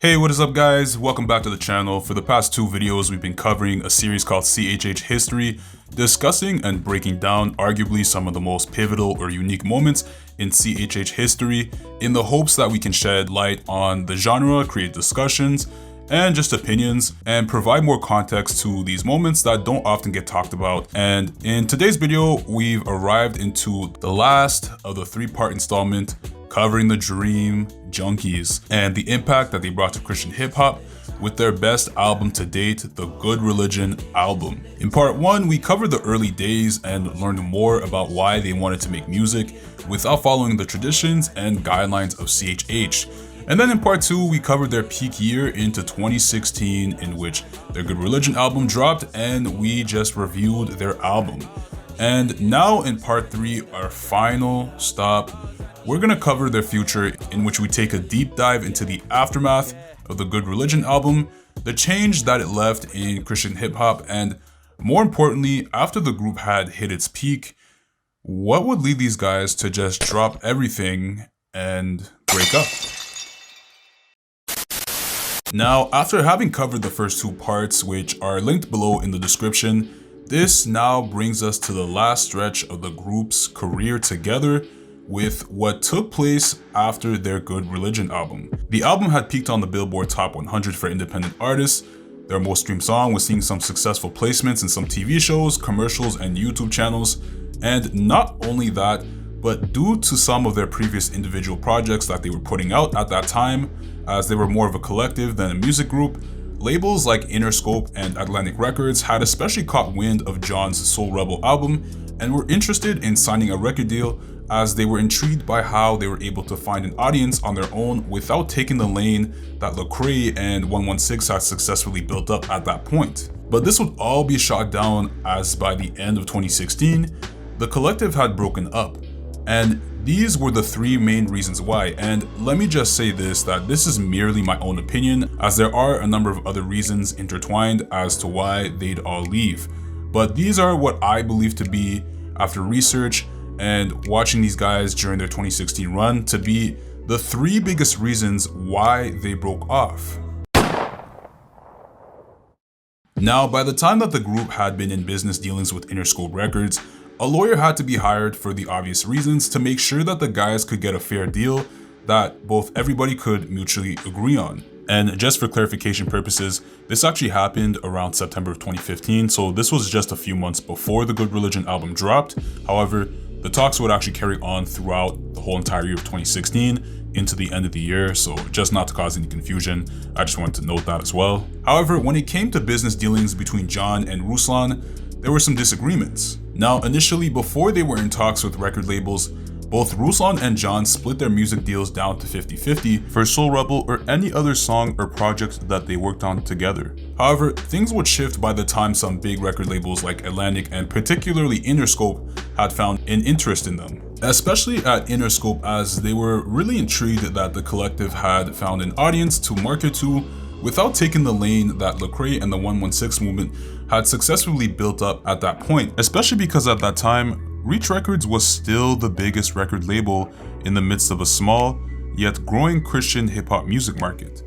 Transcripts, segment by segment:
Hey, what is up guys? Welcome back to the channel. For the past two videos, we've been covering a series called CHH History, discussing and breaking down arguably some of the most pivotal or unique moments in CHH history in the hopes that we can shed light on the genre, create discussions, and just opinions, and provide more context to these moments that don't often get talked about. And in today's video, we've arrived into the last of the three-part installment covering the dream Junkies and the impact that they brought to Christian hip-hop with their best album to date, the Good Religion album. In part one, we covered the early days and learned more about why they wanted to make music without following the traditions and guidelines of CHH. And then in part two, we covered their peak year into 2016, in which their Good Religion album dropped, and we just reviewed their album. And now in part three, our final stop, we're gonna cover their future, in which we take a deep dive into the aftermath of the Good Religion album, the change that it left in Christian hip hop, and more importantly, after the group had hit its peak, what would lead these guys to just drop everything and break up? Now, after having covered the first two parts, which are linked below in the description, this now brings us to the last stretch of the group's career together, with what took place after their Good Religion album. The album had peaked on the Billboard Top 100 for independent artists. Their most streamed song was seeing some successful placements in some TV shows, commercials, and YouTube channels. And not only that, but due to some of their previous individual projects that they were putting out at that time, as they were more of a collective than a music group, labels like Interscope and Atlantic Records had especially caught wind of John's Soul Rebel album and were interested in signing a record deal, as they were intrigued by how they were able to find an audience on their own without taking the lane that Lecrae and 116 had successfully built up at that point. But this would all be shot down, as by the end of 2016, the collective had broken up. And these were the three main reasons why. And let me just say this, that this is merely my own opinion, as there are a number of other reasons intertwined as to why they'd all leave. But these are what I believe to be, after research and watching these guys during their 2016 run, to be the three biggest reasons why they broke off. Now, by the time that the group had been in business dealings with Interscope Records, a lawyer had to be hired for the obvious reasons to make sure that the guys could get a fair deal that both everybody could mutually agree on. And just for clarification purposes, this actually happened around September of 2015, so this was just a few months before the Good Religion album dropped. However, the talks would actually carry on throughout the whole entire year of 2016 into the end of the year, so just not to cause any confusion, I just wanted to note that as well. However, when it came to business dealings between John and Ruslan, there were some disagreements. Now, initially, before they were in talks with record labels, both Ruslan and John split their music deals down to 50-50 for Soul Rebel or any other song or project that they worked on together. However, things would shift by the time some big record labels like Atlantic and particularly Interscope had found an interest in them. Especially at Interscope, as they were really intrigued that the collective had found an audience to market to without taking the lane that Lecrae and the 116 movement had successfully built up at that point, especially because at that time, Reach Records was still the biggest record label in the midst of a small, yet growing Christian hip-hop music market.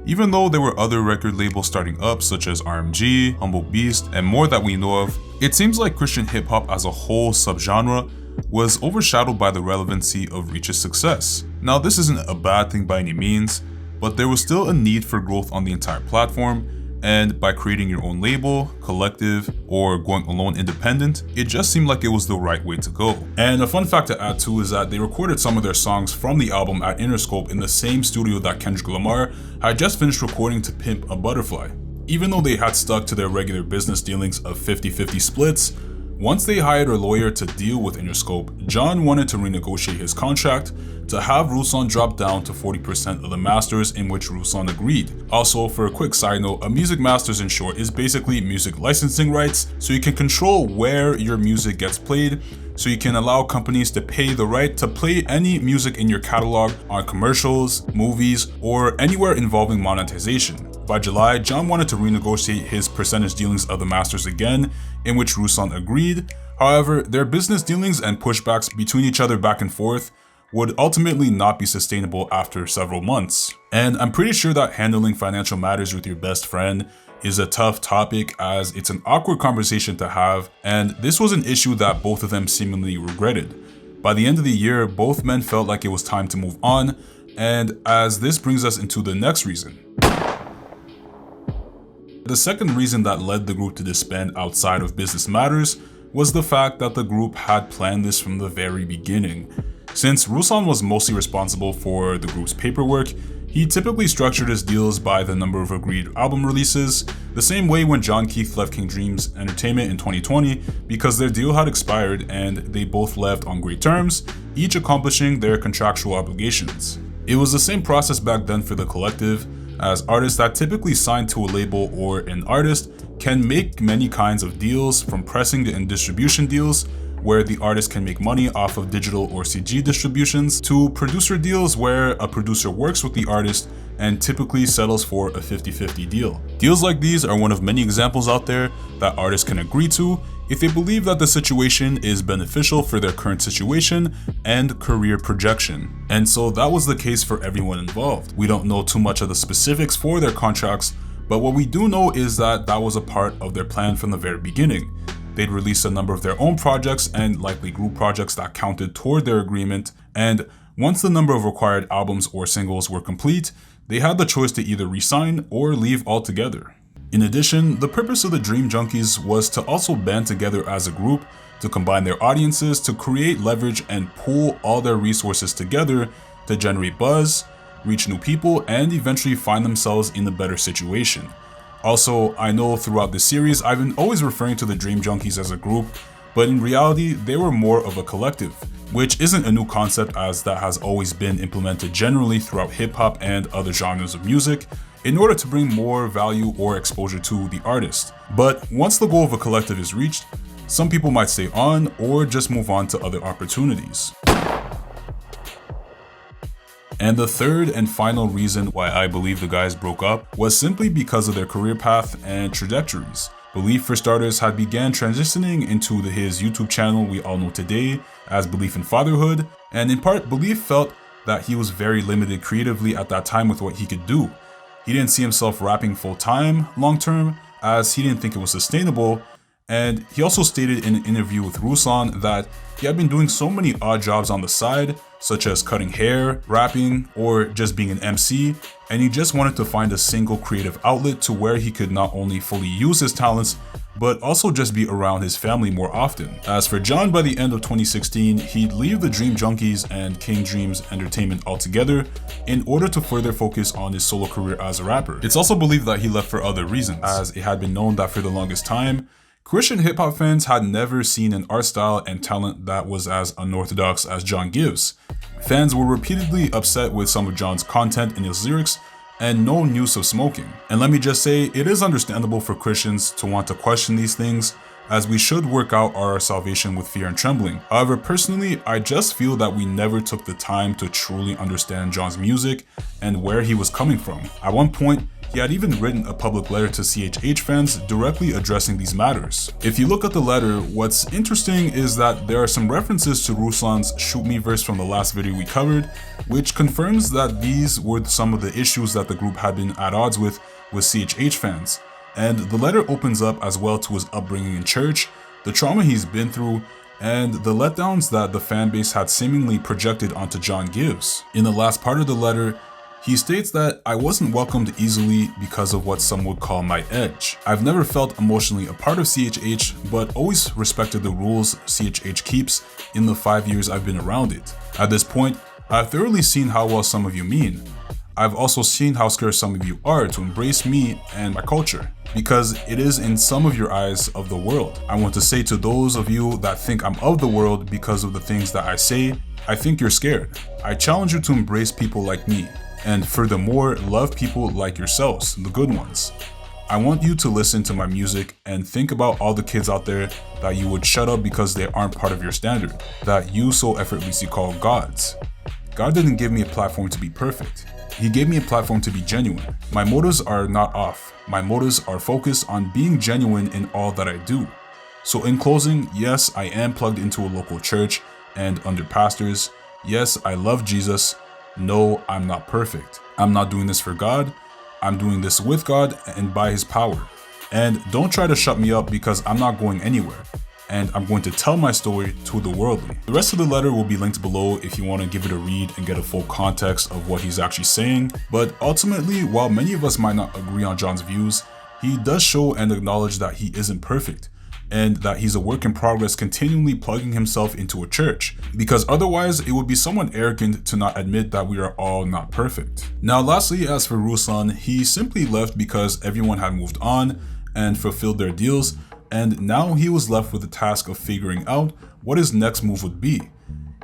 Even though there were other record labels starting up, such as RMG, Humble Beast, and more that we know of, it seems like Christian hip-hop as a whole subgenre was overshadowed by the relevancy of Reach's success. Now, this isn't a bad thing by any means, but there was still a need for growth on the entire platform, and by creating your own label, collective, or going alone independent, it just seemed like it was the right way to go. And a fun fact to add too is that they recorded some of their songs from the album at Interscope in the same studio that Kendrick Lamar had just finished recording to Pimp a Butterfly. Even though they had stuck to their regular business dealings of 50-50 splits, once they hired a lawyer to deal with Interscope, John wanted to renegotiate his contract to have Ruslan drop down to 40% of the masters, in which Ruslan agreed. Also, for a quick side note, a music masters in short is basically music licensing rights, so you can control where your music gets played, so you can allow companies to pay the right to play any music in your catalog on commercials, movies, or anywhere involving monetization. By July, John wanted to renegotiate his percentage dealings of the masters again, in which Ruslan agreed. However, their business dealings and pushbacks between each other back and forth would ultimately not be sustainable after several months. And I'm pretty sure that handling financial matters with your best friend is a tough topic, as it's an awkward conversation to have, and this was an issue that both of them seemingly regretted. By the end of the year, both men felt like it was time to move on, and as this brings us into the next reason. The second reason that led the group to disband outside of business matters was the fact that the group had planned this from the very beginning. Since Ruslan was mostly responsible for the group's paperwork, he typically structured his deals by the number of agreed album releases, the same way when John Keith left King Dreams Entertainment in 2020 because their deal had expired and they both left on great terms, each accomplishing their contractual obligations. It was the same process back then for the collective, as artists that typically sign to a label or an artist can make many kinds of deals, from pressing and distribution deals, where the artist can make money off of digital or CG distributions, to producer deals where a producer works with the artist and typically settles for a 50-50 deal. Deals like these are one of many examples out there that artists can agree to if they believe that the situation is beneficial for their current situation and career projection. And so that was the case for everyone involved. We don't know too much of the specifics for their contracts, but what we do know is that that was a part of their plan from the very beginning. They'd release a number of their own projects and likely group projects that counted toward their agreement, and once the number of required albums or singles were complete, they had the choice to either re-sign or leave altogether. In addition, the purpose of the Dream Junkies was to also band together as a group, to combine their audiences, to create leverage and pool all their resources together to generate buzz, reach new people, and eventually find themselves in a better situation. Also, I know throughout this series I've been always referring to the Dream Junkies as a group, but in reality they were more of a collective, which isn't a new concept, as that has always been implemented generally throughout hip-hop and other genres of music in order to bring more value or exposure to the artist. But once the goal of a collective is reached, some people might stay on or just move on to other opportunities. And the third and final reason why I believe the guys broke up was simply because of their career path and trajectories. Belief, for starters, had began transitioning into his YouTube channel we all know today as Belief in Fatherhood, and in part, Belief felt that he was very limited creatively at that time with what he could do. He didn't see himself rapping full-time, long-term, as he didn't think it was sustainable, and he also stated in an interview with Ruslan that he had been doing so many odd jobs on the side, such as cutting hair, rapping, or just being an MC, and he just wanted to find a single creative outlet to where he could not only fully use his talents, but also just be around his family more often. As for John, by the end of 2016, he'd leave the Dream Junkies and King Dreams Entertainment altogether in order to further focus on his solo career as a rapper. It's also believed that he left for other reasons, as it had been known that for the longest time, Christian hip-hop fans had never seen an art style and talent that was as unorthodox as John gives. Fans were repeatedly upset with some of John's content in his lyrics and no use of smoking. And let me just say, it is understandable for Christians to want to question these things, as we should work out our salvation with fear and trembling. However, personally, I just feel that we never took the time to truly understand John's music and where he was coming from. At one point, he had even written a public letter to CHH fans directly addressing these matters. If you look at the letter, what's interesting is that there are some references to Ruslan's Shoot Me verse from the last video we covered, which confirms that these were some of the issues that the group had been at odds with CHH fans. And the letter opens up as well to his upbringing in church, the trauma he's been through, and the letdowns that the fan base had seemingly projected onto John gives. In the last part of the letter, he states that I wasn't welcomed easily because of what some would call my edge. I've never felt emotionally a part of CHH, but always respected the rules CHH keeps in the 5 years I've been around it. At this point, I've thoroughly seen how well some of you mean. I've also seen how scared some of you are to embrace me and my culture, because it is in some of your eyes of the world. I want to say to those of you that think I'm of the world because of the things that I say, I think you're scared. I challenge you to embrace people like me. And furthermore, love people like yourselves, the good ones. I want you to listen to my music and think about all the kids out there that you would shut up because they aren't part of your standard, that you so effortlessly call gods. God didn't give me a platform to be perfect. He gave me a platform to be genuine. My motives are not off. My motives are focused on being genuine in all that I do. So in closing, yes, I am plugged into a local church and under pastors. Yes, I love Jesus. No, I'm not perfect. I'm not doing this for God. I'm doing this with God and by his power. And don't try to shut me up because I'm not going anywhere. And I'm going to tell my story to the worldly. The rest of the letter will be linked below if you want to give it a read and get a full context of what he's actually saying. But ultimately, while many of us might not agree on John's views, he does show and acknowledge that he isn't perfect, and that he's a work in progress, continually plugging himself into a church, because otherwise it would be somewhat arrogant to not admit that we are all not perfect. Now lastly, as for Ruslan, he simply left because everyone had moved on and fulfilled their deals, and now he was left with the task of figuring out what his next move would be.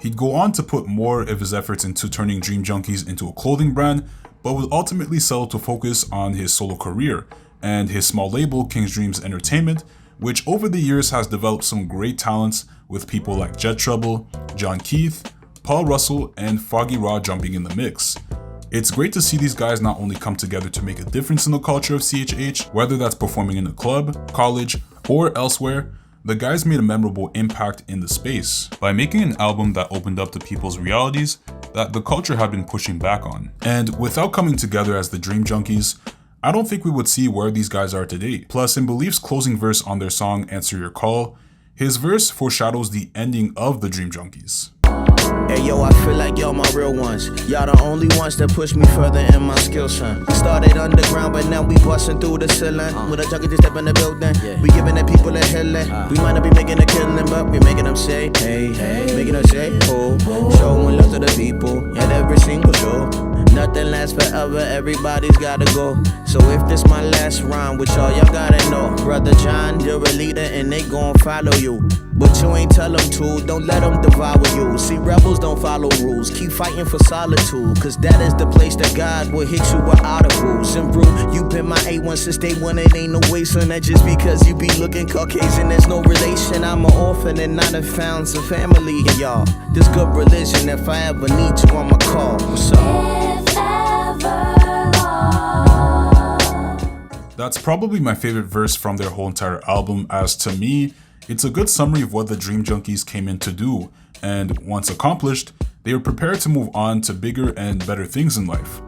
He'd go on to put more of his efforts into turning Dream Junkies into a clothing brand, but would ultimately settle to focus on his solo career and his small label, King's Dreams Entertainment, which over the years has developed some great talents with people like Jet Trouble, John Keith, Paul Russell, and Foggy Raw jumping in the mix. It's great to see these guys not only come together to make a difference in the culture of CHH, whether that's performing in a club, college, or elsewhere. The guys made a memorable impact in the space by making an album that opened up to people's realities that the culture had been pushing back on. And without coming together as the Dream Junkies, I don't think we would see where these guys are today. Plus, in Belief's closing verse on their song Answer Your Call, his verse foreshadows the ending of the Dream Junkies. Hey yo, I feel like y'all my real ones. Y'all the only ones that push me further in my skill, son. We started underground, but now we busting through the ceiling. With a junkie just step in the building, we giving the people a healing. We might not be making a killing, but we making them say, hey, making them say, oh. Showing love to the people at every single show. Nothing lasts forever, everybody's gotta go. So if this my last rhyme, which y'all gotta know, Brother John, you're a leader and they gon' follow you. But you ain't tell them to, don't let them devour you. See, rebels don't follow rules, keep fighting for solitude. Cause that is the place that God will hit you with audibles. And bro, you been my A1 since day one, it ain't no way, son. That just because you be looking Caucasian, there's no relation. I'm an orphan and not a found some family. And y'all, this good religion, if I ever need you, I'ma call. What's up? That's probably my favorite verse from their whole entire album, as to me, it's a good summary of what the Dream Junkies came in to do, and once accomplished, they were prepared to move on to bigger and better things in life.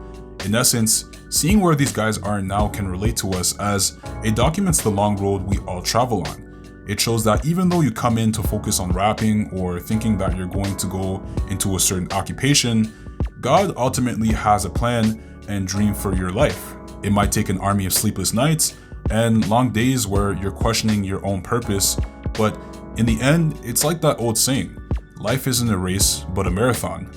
In essence, seeing where these guys are now can relate to us, as it documents the long road we all travel on. It shows that even though you come in to focus on rapping or thinking that you're going to go into a certain occupation, God ultimately has a plan and dream for your life. It might take an army of sleepless nights and long days where you're questioning your own purpose, but in the end, it's like that old saying, life isn't a race, but a marathon.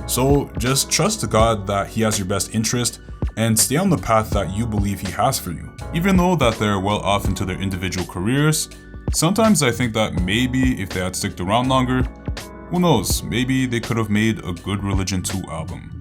So just trust to God that he has your best interest and stay on the path that you believe he has for you. Even though that they're well off into their individual careers, sometimes I think that maybe if they had stuck around longer, who knows, maybe they could have made a good Religion 2 album.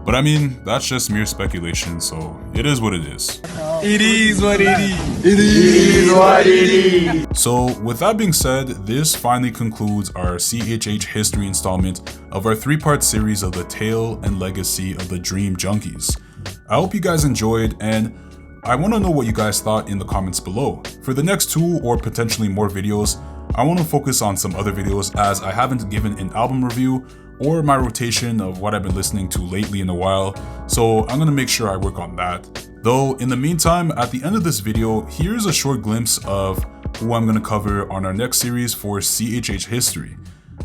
But I mean, that's just mere speculation, so it is what it is. It is what it is. It is what it is. So with that being said, this finally concludes our CHH history installment of our 3-part series of the tale and legacy of the Dream Junkies. I hope you guys enjoyed, and I want to know what you guys thought in the comments below. For the next 2 or potentially more videos, I want to focus on some other videos, as I haven't given an album review or my rotation of what I've been listening to lately in a while, so I'm gonna make sure I work on that. Though in the meantime, at the end of this video, here's a short glimpse of who I'm gonna cover on our next series for CHH history.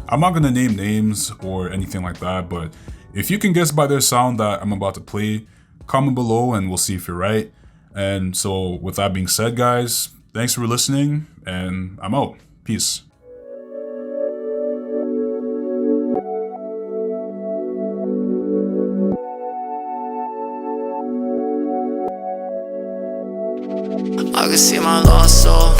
I'm not gonna name names or anything like that, but if you can guess by their sound that I'm about to play, comment below and we'll see if you're right. And so with that being said, guys, thanks for listening, and I'm out. Peace. I can see my lost soul